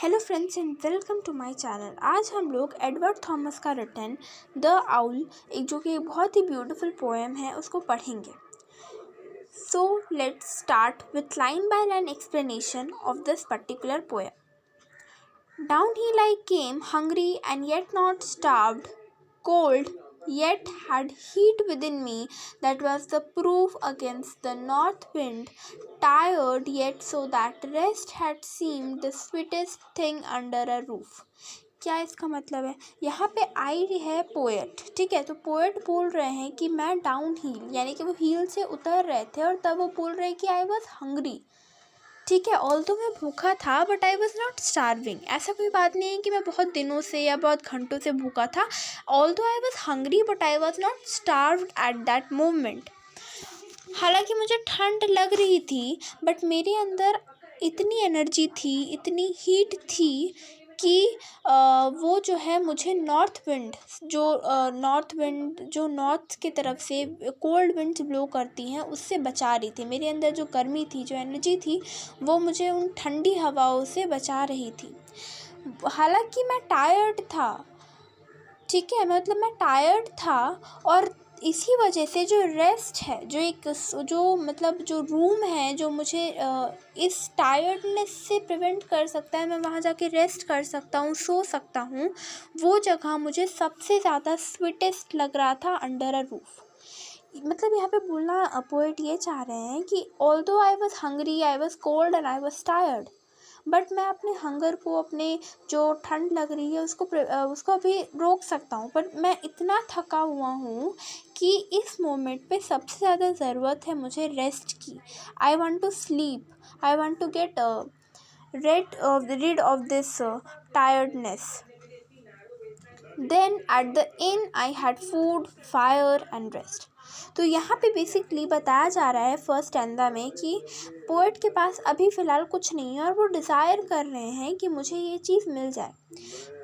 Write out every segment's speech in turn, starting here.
Hello friends and welcome to my channel. आज हम लोग एडवर्ड थॉमस का रिटन द आउल, एक जो कि बहुत ही ब्यूटीफुल पोएम है, उसको पढ़ेंगे। So let's start with line by line explanation of this particular poem. Down he like came, hungry and yet not starved, cold yet had heat within me that was the proof against the north wind, tired yet so that rest had seemed the sweetest thing under a roof। क्या इसका मतलब है? यहाँ पे आई है poet, ठीक है। तो पोएट बोल रहे हैं कि मैं डाउन हील, यानी कि वो हील से उतर रहे थे और तब वो बोल रहे हैं कि आई वॉज हंग्री, ठीक है। ऑल तो मैं भूखा था but I was not starving. ऐसा कोई बात नहीं है कि मैं बहुत दिनों से या बहुत घंटों से भूखा था। ऑल तो I was hungry but I was not starved at that moment. हालांकि मुझे ठंड लग रही थी बट मेरे अंदर इतनी एनर्जी थी, इतनी हीट थी कि वो जो है मुझे नॉर्थ विंड जो नॉर्थ की तरफ से कोल्ड विंड्स ब्लो करती हैं उससे बचा रही थी। मेरे अंदर जो गर्मी थी, जो एनर्जी थी, वो मुझे उन ठंडी हवाओं से बचा रही थी। हालांकि मैं टायर्ड था, ठीक है, मतलब मैं टायर्ड था और इसी वजह से जो रेस्ट है, जो रूम है जो मुझे इस टायर्डनेस से प्रिवेंट कर सकता है, मैं वहाँ जाके रेस्ट कर सकता हूँ, सो सकता हूँ, वो जगह मुझे सबसे ज़्यादा स्वीटेस्ट लग रहा था अंडर अ रूफ। मतलब यहाँ पे बोलना पोएट ये चाह रहे हैं कि although I was hungry, I was cold and I was tired, but मैं अपने हंगर को, अपने जो ठंड लग रही है उसको अभी रोक सकता हूँ। पर मैं इतना थका हुआ हूँ कि इस मोमेंट पे सबसे ज़्यादा ज़रूरत है मुझे रेस्ट की। I want to sleep, I want to get rid of this tiredness। Then at the inn I had food, fire and rest। तो यहाँ पे बेसिकली बताया जा रहा है फर्स्ट स्टैंजा में कि पोएट के पास अभी फ़िलहाल कुछ नहीं है और वो डिज़ायर कर रहे हैं कि मुझे ये चीज़ मिल जाए।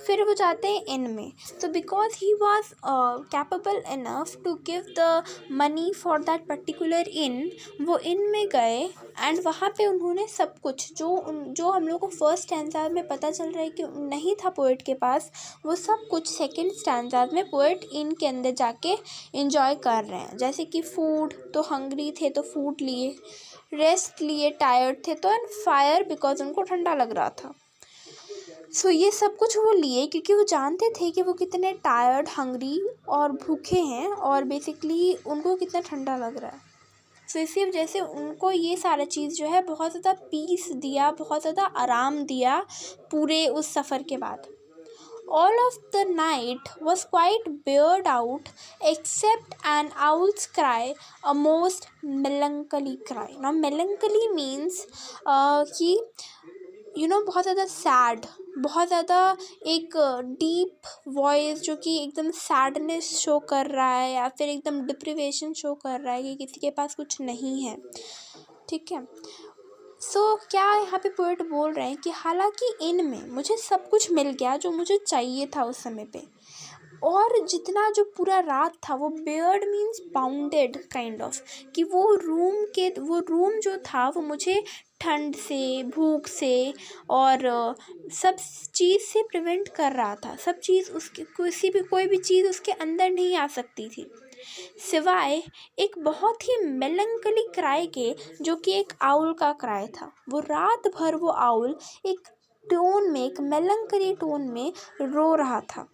फिर वो जाते हैं इन में। तो because he was capable enough to give the money for that particular inn, वो इन में गए एंड वहाँ पे उन्होंने सब कुछ जो हम लोग को फर्स्ट स्टैंजा में पता चल रहा है कि नहीं था पोएट के पास, वो सब कुछ सेकंड स्टैंजा में पोएट इन के अंदर जाके इंजॉय कर रहे हैं। जैसे कि फूड, तो हंग्री थे तो फूड लिए, रेस्ट लिए, टायर्ड थे तो, एंड फायर बिकॉज उनको ठंडा लग रहा था। सो ये सब कुछ वो लिए क्योंकि वो जानते थे कि वो कितने टायर्ड, हंग्री और भूखे हैं और बेसिकली उनको कितना ठंडा लग रहा है। सो इसी वजह से उनको ये सारा चीज़ जो है बहुत ज़्यादा पीस दिया, बहुत ज़्यादा आराम दिया पूरे उस सफ़र के बाद। All of the night was quite bared out except an owl's cry, a most melancholy cry। Now melancholy means कि बहुत ज़्यादा सैड, बहुत ज़्यादा एक डीप वॉइस जो कि एकदम सैडनेस शो कर रहा है या फिर एकदम डिप्रिवेशन शो कर रहा है कि किसी के पास कुछ नहीं है, ठीक है। क्या यहाँ पे पोएट बोल रहे हैं कि हालांकि इनमें मुझे सब कुछ मिल गया जो मुझे चाहिए था उस समय पे, और जितना जो पूरा रात था वो Baird means bounded kind of, कि वो रूम जो था वो मुझे ठंड से, भूख से और सब चीज़ से प्रिवेंट कर रहा था। सब चीज़ उसके कोई भी चीज़ उसके अंदर नहीं आ सकती थी सिवाय एक बहुत ही मेलंकली क्राई के, जो कि एक आउल का क्राई था। वो रात भर वो आउल एक टोन में, एक मेलंकली टोन में रो रहा था।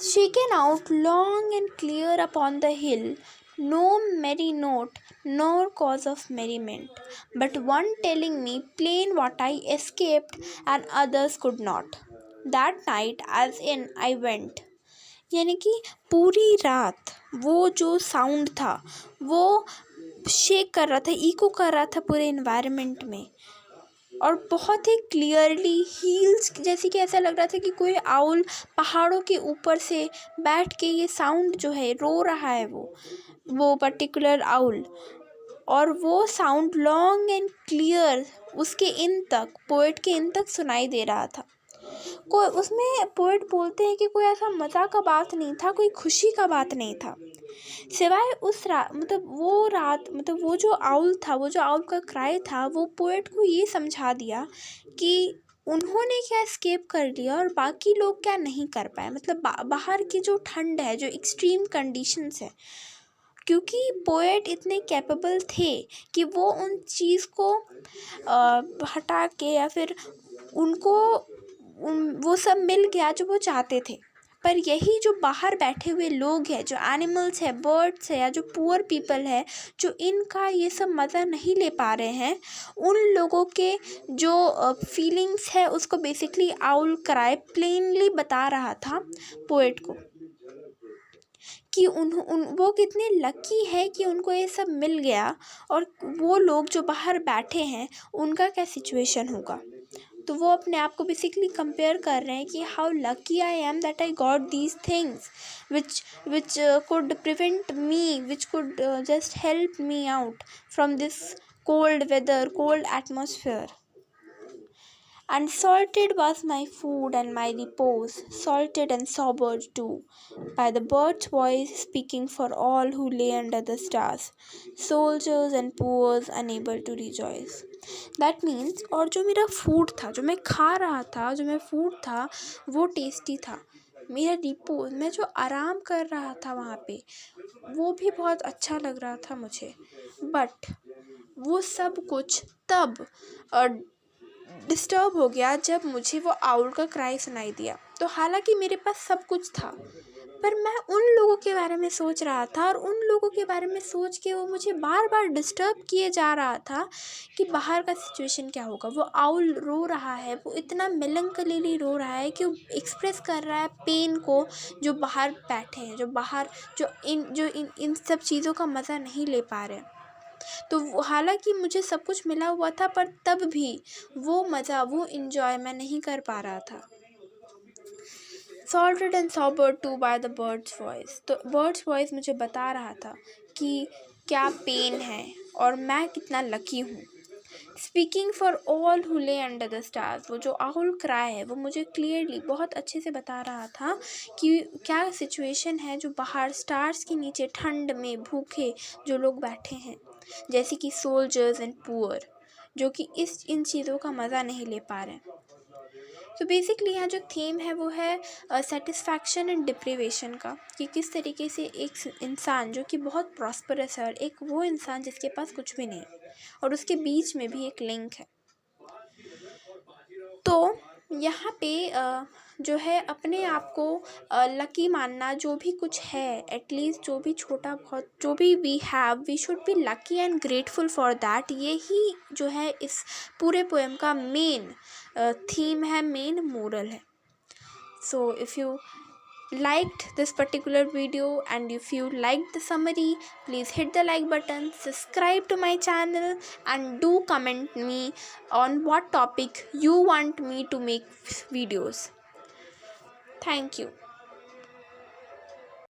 Shaken out long and clear upon the hill, no merry note nor cause of merriment, but one telling me plain what I escaped and others could not। That night as in I went। यानी कि पूरी रात वो जो sound था वो shake कर रहा था, इको कर रहा था पूरे इन्वायरमेंट में, और बहुत ही क्लियरली हील्स, जैसे कि ऐसा लग रहा था कि कोई आउल पहाड़ों के ऊपर से बैठ के ये साउंड जो है रो रहा है, वो पर्टिकुलर आउल, और वो साउंड लॉन्ग एंड क्लियर उसके इन तक, पोएट के इन तक सुनाई दे रहा था। उसमें पोएट बोलते हैं कि कोई ऐसा मज़ा का बात नहीं था, कोई खुशी का बात नहीं था, सिवाय उस रात, मतलब वो जो आउल था, वो जो आउल का क्राई था, वो पोएट को ये समझा दिया कि उन्होंने क्या एस्केप कर लिया और बाकी लोग क्या नहीं कर पाए, मतलब बाहर की जो ठंड है, जो एक्सट्रीम कंडीशंस है, क्योंकि पोएट इतने कैपेबल थे कि वो उन चीज़ को हटा के या फिर उनको वो सब मिल गया जो वो चाहते थे। पर यही जो बाहर बैठे हुए लोग हैं, जो एनिमल्स है, बर्ड्स है, या जो पुअर पीपल है, जो इनका ये सब मज़ा नहीं ले पा रहे हैं, उन लोगों के जो फीलिंग्स है उसको बेसिकली आउल क्राई प्लेनली बता रहा था पोएट को कि वो कितने लकी है कि उनको ये सब मिल गया, और वो लोग जो बाहर बैठे हैं उनका क्या सिचुएशन होगा। तो वो अपने आप को बेसिकली कंपेयर कर रहे हैं कि how lucky I am that I got these things which could prevent me, which could just help me out from this cold weather, cold atmosphere. And salted was my food and my repose, salted and sobered too, by the bird's voice speaking for all who lay under the stars, soldiers and poor unable to rejoice. That means, और जो मेरा food था, जो मैं खा रहा था, जो मेरा फूड था, वो टेस्टी था। मेरा रिपोज, मैं जो आराम कर रहा था वहाँ पे, वो भी बहुत अच्छा लग रहा था मुझे। बट वो सब कुछ तब डिस्टर्ब हो गया जब मुझे वो आउल का क्राई सुनाई दिया। तो हालांकि मेरे पास सब कुछ था, पर मैं उन लोगों के बारे में सोच रहा था, और उन लोगों के बारे में सोच के वो मुझे बार बार डिस्टर्ब किए जा रहा था कि बाहर का सिचुएशन क्या होगा। वो आउल रो रहा है, वो इतना मेलंकलीली रो रहा है कि वो एक्सप्रेस कर रहा है पेन को, जो बाहर बैठे हैं, जो इन सब चीज़ों का मज़ा नहीं ले पा रहे। तो हालांकि मुझे सब कुछ मिला हुआ था, पर तब भी वो मज़ा, वो इन्जॉय मैं नहीं कर पा रहा था। Salted and sobered too by the bird's voice. तो bird's voice मुझे बता रहा था कि क्या पेन है और मैं कितना लकी हूँ। Speaking for all who lay under the stars, वो जो आउल क्राई है वो मुझे क्लियरली बहुत अच्छे से बता रहा था कि क्या सिचुएशन है जो बाहर स्टार्स के नीचे ठंड में भूखे जो लोग बैठे हैं, जैसे कि सोल्जर्स एंड पुअर, जो कि इन चीज़ों का मज़ा नहीं ले पा रहे हैं। तो बेसिकली यहाँ जो थीम है वो है सेटिस्फैक्शन एंड डिप्रीवेशन का, कि किस तरीके से एक इंसान जो कि बहुत प्रॉस्परस है और एक वो इंसान जिसके पास कुछ भी नहीं, और उसके बीच में भी एक लिंक है। तो यहाँ पे जो है अपने आप को लकी मानना, जो भी कुछ है, एटलीस्ट जो भी छोटा बहुत जो भी we have, we should be lucky and grateful for that. यही जो है इस पूरे पोएम का मेन थीम है, मेन मोरल है। So if you liked this particular video and if you liked the summary, please hit the like button, subscribe to my channel, and do comment me on what topic you want me to make videos. Thank you.